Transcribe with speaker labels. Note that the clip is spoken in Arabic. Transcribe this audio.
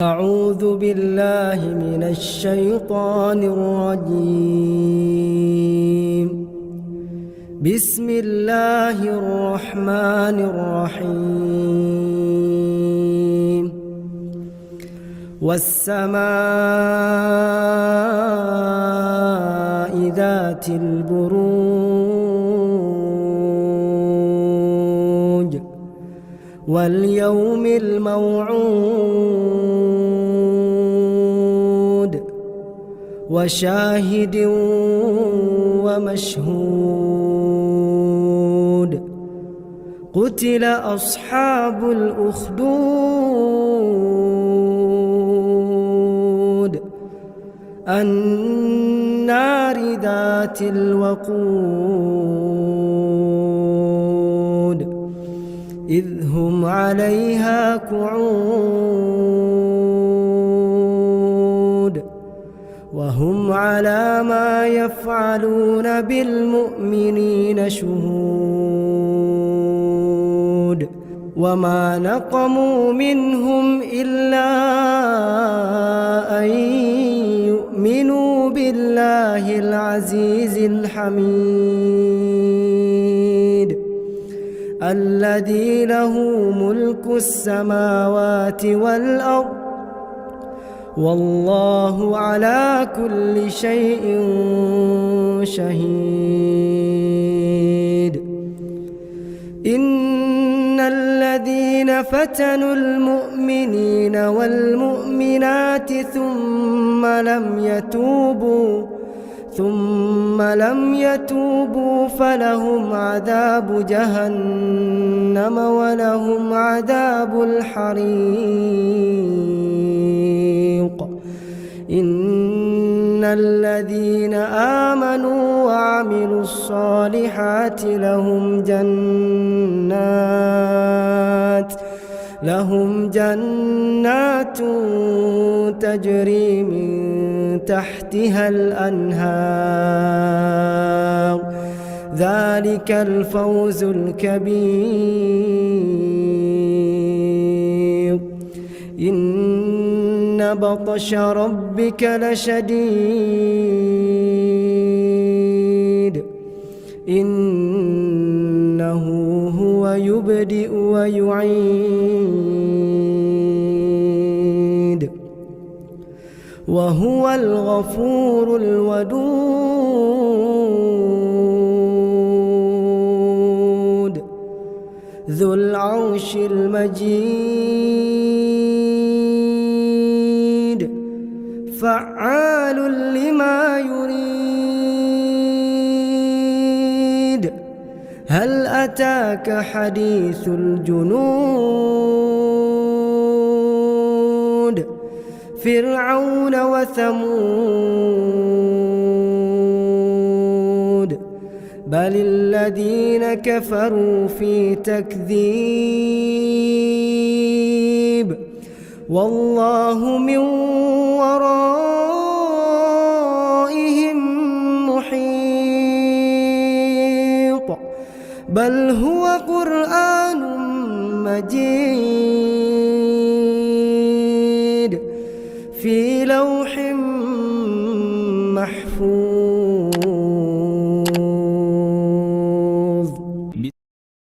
Speaker 1: أعوذ بالله من الشيطان الرجيم. بسم الله الرحمن الرحيم. والسماء ذات البروج واليوم الموعود وشاهد ومشهود. قتل أصحاب الأخدود النار ذات الوقود إذ هم عليها قعود وهم على ما يفعلون بالمؤمنين شهود. وما نقموا منهم إلا أن يؤمنوا بالله العزيز الحميد الذي له ملك السماوات والأرض والله على كل شيء شهيد. إن الذين فتنوا المؤمنين والمؤمنات ثم لم يتوبوا فلهم عذاب جهنم ولهم عذاب الحريق. إن الذين آمنوا وعملوا الصالحات لهم جنات تجري من تحتها الأنهار ذلك الفوز الكبير. إن بطش ربك لشديد إنه هو يبدئ ويعيد وهو الغفور الودود ذو العرش المجيد فعال لما يريد. هل أتاك حديث الجنود فرعون وثمود بل الذين كفروا في تكذيب والله من ورائهم محيط بل هو قرآن مجيد